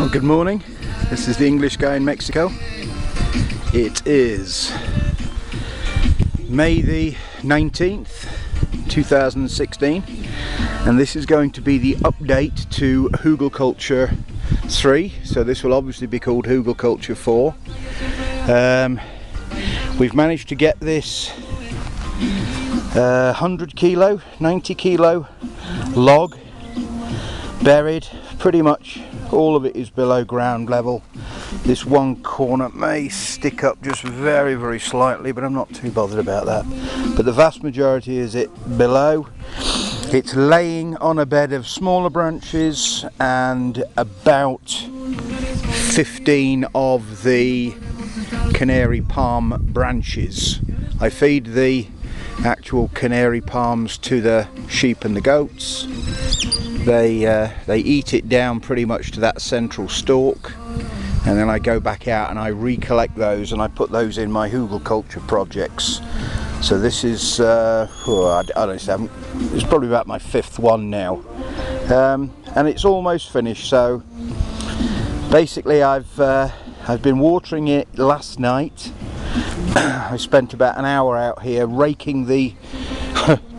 Well, good morning. This is the English guy in Mexico. It is May the 19th, 2016, and this is going to be the update to Hugelkultur 3. So this will obviously be called Hugelkultur 4. We've managed to get this 100 kilo, 90 kilo log buried. Pretty much all of it is below ground level. This one corner may stick up just very, very slightly, but I'm not too bothered about that. But the vast majority is it below. It's laying on a bed of smaller branches and about 15 of the canary palm branches. I feed the actual canary palms to the sheep and the goats. They eat it down pretty much to that central stalk, and then I go back out and I recollect those and I put those in my Hugelkultur projects. So this is I don't know, it's probably about my 5th one now, and it's almost finished. So basically I've been watering it last night. I spent about an hour out here raking the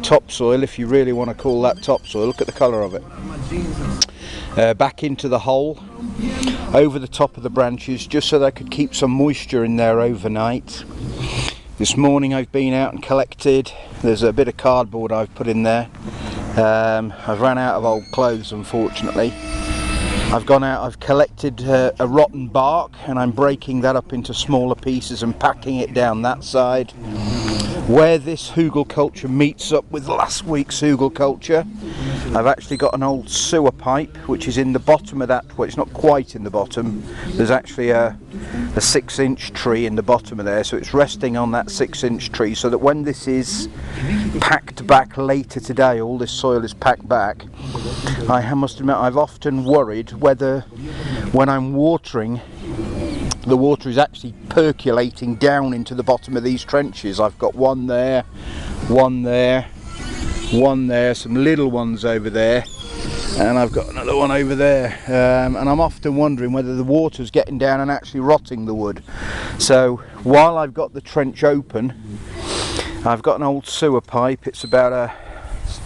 topsoil, if you really want to call that topsoil. Look at the colour of it. Back into the hole over the top of the branches, just so they could keep some moisture in there overnight. This morning I've been out and collected, there's a bit of cardboard I've put in there. I've run out of old clothes, unfortunately. I've gone out, I've collected a rotten bark, and I'm breaking that up into smaller pieces and packing it down that side. Where this Hugelkultur meets up with last week's Hugelkultur, I've actually got an old sewer pipe which is in the bottom of that. Well, it's not quite in the bottom. There's actually a 6-inch tree in the bottom of there, so it's resting on that 6-inch tree, so that when this is packed back later today, all this soil is packed back. I must admit, I've often worried whether when I'm watering, the water is actually percolating down into the bottom of these trenches. I've got one there, one there, one there, some little ones over there, and I've got another one over there, and I'm often wondering whether the water's getting down and actually rotting the wood. So while I've got the trench open, I've got an old sewer pipe. It's about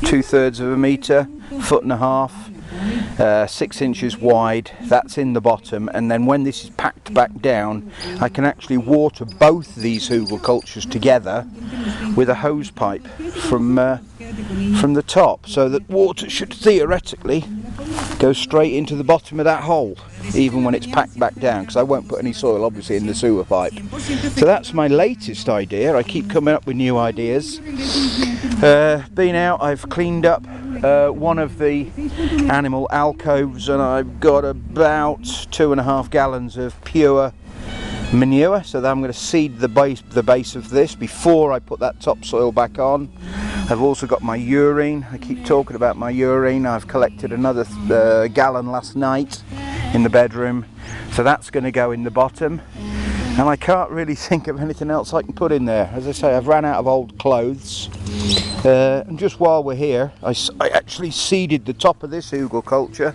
2/3 of a metre, 1.5 foot, 6 inches wide. That's in the bottom, and then when this is packed back down, I can actually water both these Hugelkulturs together with a hose pipe from the top, so that water should theoretically go straight into the bottom of that hole, even when it's packed back down, because I won't put any soil obviously in the sewer pipe. So that's my latest idea. I keep coming up with new ideas. Been out, I've cleaned up one of the animal alcoves, and I've got about 2.5 gallons of pure manure, so that I'm going to seed the base of this before I put that topsoil back on. I've also got my urine. I keep talking about my urine. I've collected another gallon last night in the bedroom, so that's going to go in the bottom. And I can't really think of anything else I can put in there. As I say, I've ran out of old clothes. And just while we're here, I actually seeded the top of this Hugelkultur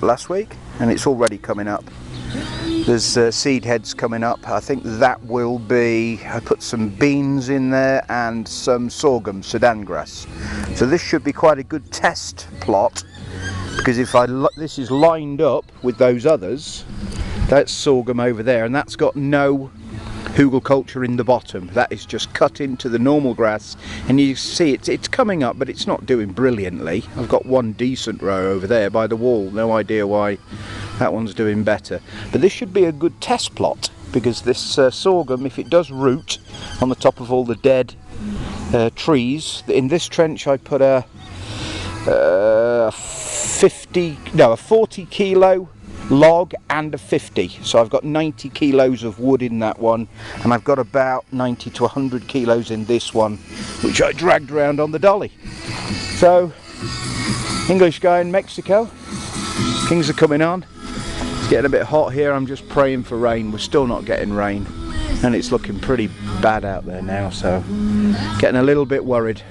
last week, and it's already coming up. There's seed heads coming up. I think that will be, I put some beans in there and some sorghum, sudan-grass. So this should be quite a good test plot, because if this is lined up with those others, that's sorghum over there, and that's got no Hugelkultur in the bottom. That is just cut into the normal grass, and you see it's coming up, but it's not doing brilliantly. I've got one decent row over there by the wall. No idea why that one's doing better, but this should be a good test plot, because this sorghum, if it does root on the top of all the dead trees. In this trench I put a 40 kilo log and a 50, so I've got 90 kilos of wood in that one, and I've got about 90 to 100 kilos in this one, which I dragged around on the dolly. So, English guy in Mexico, things are coming on. It's getting a bit hot here. I'm just praying for rain. We're still not getting rain, and it's looking pretty bad out there now, so getting a little bit worried.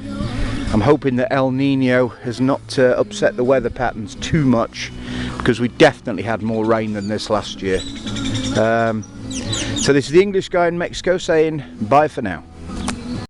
I'm hoping that El Nino has not upset the weather patterns too much, because we definitely had more rain than this last year. So this is the English guy in Mexico saying bye for now.